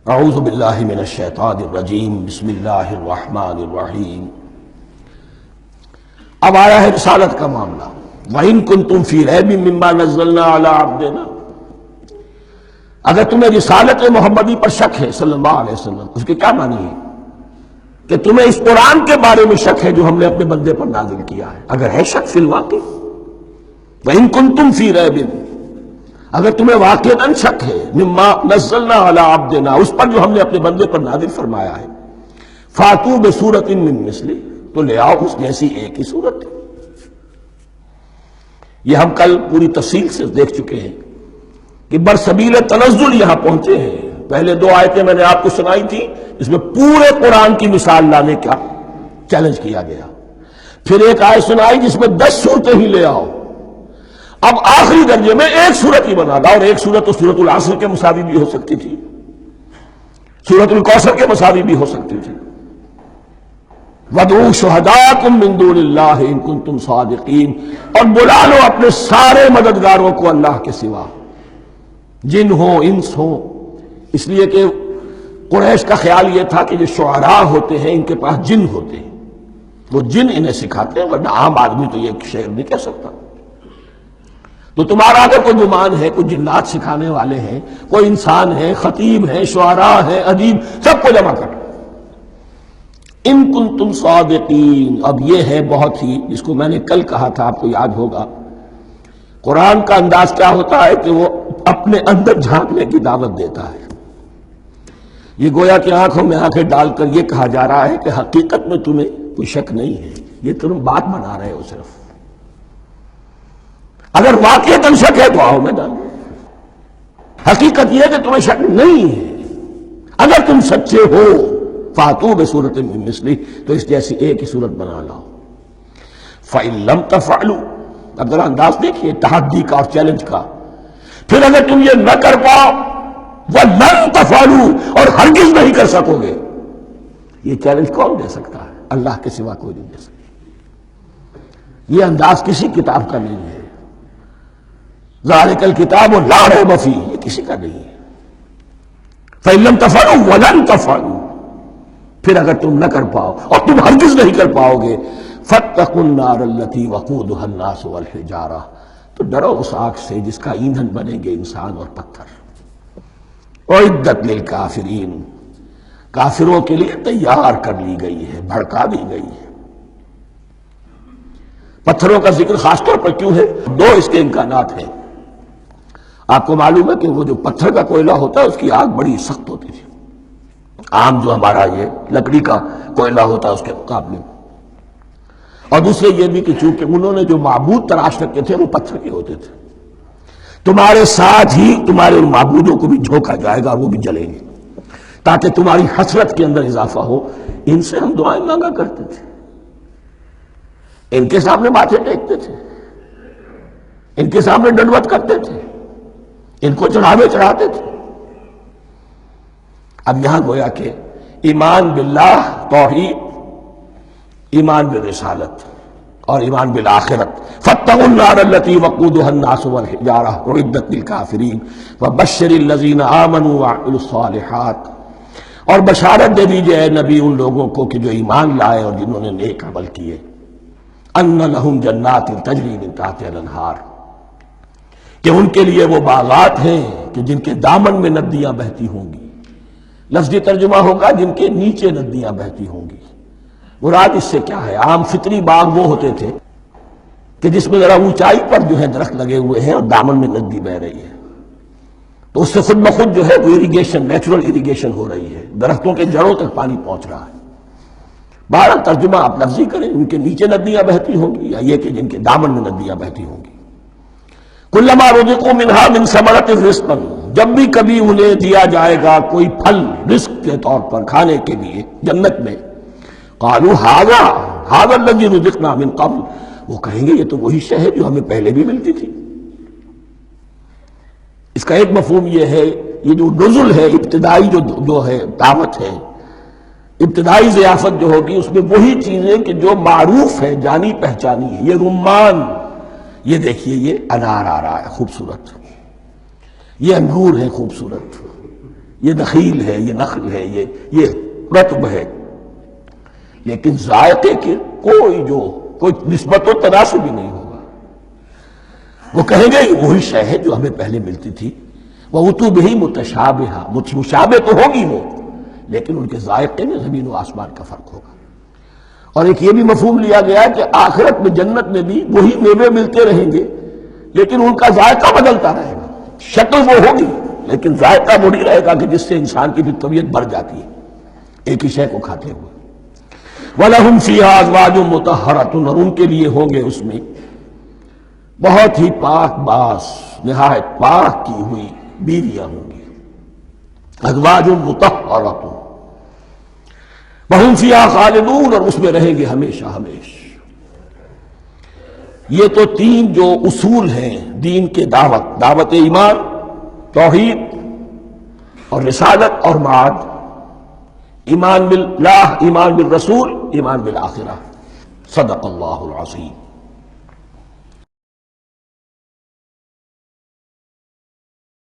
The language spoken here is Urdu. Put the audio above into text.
اعوذ باللہ من الشیطان الرجیم بسم اللہ الرحمن الرحیم۔ اب آیا ہے رسالت کا معاملہ۔ وَإِن كُنتُمْ فِي رَيْبٍ مِّمَّا نَزَّلْنَا عَلَىٰ عَبْدِنَا، اگر تمہیں رسالت محمدی پر شک ہے صلی اللہ علیہ وسلم، اس کے کیا معنی ہے؟ کہ تمہیں اس قرآن کے بارے میں شک ہے جو ہم نے اپنے بندے پر نازل کیا ہے۔ اگر ہے شک فی الواقع، وَإِن كُنتُمْ فِي رَيْبٍ، اگر تمہیں واقعاً شک ہے مما نزلنا علی عبدنا، اس پر جو ہم نے اپنے بندے پر نازل فرمایا ہے، فاتو بسورۃ من مثلہ، تو لے آؤ اس جیسی ایک ہی صورت۔ یہ ہم کل پوری تفصیل سے دیکھ چکے ہیں کہ برسبیل تنزل یہاں پہنچے ہیں۔ پہلے دو آیتیں میں نے آپ کو سنائی تھی، اس میں پورے قرآن کی مثال لانے کا چیلنج کیا گیا۔ پھر ایک آیت سنائی جس میں 10 صورتیں ہی لے آؤ۔ اب آخری درجے میں ایک صورت ہی بنا تھا، اور ایک صورت تو سورۃ العصر کے مساوی بھی ہو سکتی تھی، سورۃ الکوثر کے مساوی بھی ہو سکتی تھی۔ وَادْعُوا شُهَدَاءَكُم مِّن دُونِ اللَّهِ إِن كُنتُمْ صَادِقِينَ، اور بلا لو اپنے سارے مددگاروں کو اللہ کے سوا، جن ہوں انس ہوں۔ اس لیے کہ قریش کا خیال یہ تھا کہ جو شعراء ہوتے ہیں ان کے پاس جن ہوتے ہیں، وہ جن انہیں سکھاتے ہیں، ورنہ عام آدمی تو یہ شعر نہیں کہہ سکتا۔ تو تمہارا اگر کوئی گمان ہے کوئی جنات سکھانے والے ہیں، کوئی انسان ہے، خطیب ہے، شعراء ہے، ادیب، سب کو جمع کر۔ ان کنتم صادقین، اب یہ ہے بہت ہی، جس کو میں نے کل کہا تھا، آپ کو یاد ہوگا، قرآن کا انداز کیا ہوتا ہے کہ وہ اپنے اندر جھانکنے کی دعوت دیتا ہے۔ یہ گویا کہ آنکھوں میں آنکھیں ڈال کر یہ کہا جا رہا ہے کہ حقیقت میں تمہیں کوئی شک نہیں ہے، یہ تم بات بنا رہے ہو صرف۔ اگر واقعتاً شک ہے تو آؤ میں ڈالوں، حقیقت یہ ہے کہ تمہیں شک نہیں ہے۔ اگر تم سچے ہو فاتو بسورۃ من مثلہ، تو اس جیسی ایک ہی صورت بنا لاؤ۔ فَإِن لَمْ تَفْعَلُوا، اب ذرا انداز دیکھیے تحدی کا اور چیلنج کا۔ پھر اگر تم یہ نہ کر پاؤ، وَلَن تَفْعَلُوا، اور ہرگز نہیں کر سکو گے، یہ چیلنج کون دے سکتا ہے؟ اللہ کے سوا کوئی نہیں دے سکتا۔ یہ انداز کسی کتاب کا نہیں ہے۔ ذالک الکتاب لا ریب فیہ، یہ کسی کا نہیں ہے۔ فَإِن لَمْ تَفْعَلُوا وَلَن تَفْعَلُوا، پھر اگر تم نہ کر پاؤ اور تم ہرگز نہیں کر پاؤ گے، فَاتَّقُوا النَّارَ الَّتِي وَقُودُهَا النَّاسُ وَالْحِجَارَةُ، تو ڈرو اس آگ سے جس کا ایندھن بنیں گے انسان اور پتھر۔ اعدت للکافرین، کافروں کے لیے تیار کر لی گئی ہے، بھڑکا دی گئی ہے۔ پتھروں کا ذکر خاص طور پر کیوں ہے؟ دو اس کے امکانات ہیں۔ آپ کو معلوم ہے کہ وہ جو پتھر کا کوئلہ ہوتا ہے اس کی آگ بڑی سخت ہوتی تھی، عام جو ہمارا یہ لکڑی کا کوئلہ ہوتا ہے اس کے مقابلے میں۔ اور دوسرے یہ بھی کہ چونکہ انہوں نے جو معبود تراش رکھے تھے وہ پتھر کے ہوتے تھے، تمہارے ساتھ ہی تمہارے ان معبودوں کو بھی جھونکا جائے گا اور وہ بھی جلیں گے، تاکہ تمہاری حسرت کے اندر اضافہ ہو۔ ان سے ہم دعائیں مانگا کرتے تھے، ان کے سامنے ماتھے ٹیکتے تھے، ان کے سامنے ڈنڈوت کرتے تھے، ان کو چڑھاوے چڑھاتے تھے۔ اب یہاں گویا کہ ایمان باللہ، توحید، ایمان بالرسالت اور ایمان بالآخرت۔ فاتقوا النار التي وقودها الناس والحجارة اعدت للكافرين وبشر الذين آمنوا وعملوا الصالحات، اور بشارت دے دیجئے اے نبی ان لوگوں کو کہ جو ایمان لائے اور جنہوں نے نیک عمل کیے، ان لهم جنات تجری من تحتها الانہار، کہ ان کے لیے وہ باغات ہیں کہ جن کے دامن میں ندیاں بہتی ہوں گی۔ لفظی ترجمہ ہوگا جن کے نیچے ندیاں بہتی ہوں گی۔ مراد اس سے کیا ہے؟ عام فطری باغ وہ ہوتے تھے کہ جس میں ذرا اونچائی پر جو ہے درخت لگے ہوئے ہیں اور دامن میں ندی بہ رہی ہے، تو اس سے خود بخود جو ہے وہ اریگیشن، نیچرل اریگیشن ہو رہی ہے، درختوں کے جڑوں تک پانی پہنچ رہا ہے۔ بہرحال ترجمہ آپ لفظی کریں، ان کے نیچے ندیاں بہتی ہوں گی، یا یہ کہ جن کے دامن میں ندیاں بہتی ہوں گی۔ کلما رزقوا منہا من ثمرۃ رزقا، جب بھی کبھی انہیں دیا جائے گا کوئی پھل رزق کے طور پر کھانے کے لیے جنت میں، قالوا ھذا الذی رزقنا من قبل، وہ کہیں گے یہ تو وہی شے ہے جو ہمیں پہلے بھی ملتی تھی۔ اس کا ایک مفہوم یہ ہے، یہ جو نزل ہے، ابتدائی جو ہے دعوت ہے، ابتدائی ضیافت جو ہوگی اس میں وہی چیزیں کہ جو معروف ہے، جانی پہچانی ہے۔ یہ رمان، یہ دیکھیے یہ انار آ رہا ہے خوبصورت، یہ انگور ہے خوبصورت، یہ نخیل ہے، یہ نخل ہے، یہ رطب ہے، لیکن ذائقے کے کوئی نسبت و تناسب بھی نہیں ہوگا۔ وہ کہیں گے وہی شے ہے جو ہمیں پہلے ملتی تھی، وَأُتُوا بِهِ مُتَشَابِهًا، مشابہ تو ہوگی وہ، لیکن ان کے ذائقے میں زمین و آسمان کا فرق ہوگا۔ اور ایک یہ بھی مفہوم لیا گیا کہ آخرت میں جنت میں بھی وہی میوے ملتے رہیں گے، لیکن ان کا ذائقہ بدلتا رہے گا۔ شکل وہ ہوگی لیکن ذائقہ وہی رہے گا کہ جس سے انسان کی بھی طبیعت بڑھ جاتی ہے ایک ہی شے کو کھاتے ہوئے۔ وَلَهُمْ فِيهَا أَزْوَاجٌ مُطَهَّرَةٌ، اور ان کے لیے ہوں گے اس میں بہت ہی پاک باز، نہایت پاک کی ہوئی بیویاں ہوں گی۔ ازواج مطہرۃ وہم فیہا خالدون، اور اس میں رہیں گے ہمیشہ ہمیشہ۔ یہ تو تین جو اصول ہیں دین کے دعوت ایمان، توحید اور رسالت اور معاد، ایمان باللہ، ایمان بالرسول، ایمان بالآخرہ۔ صدق اللہ العظیم۔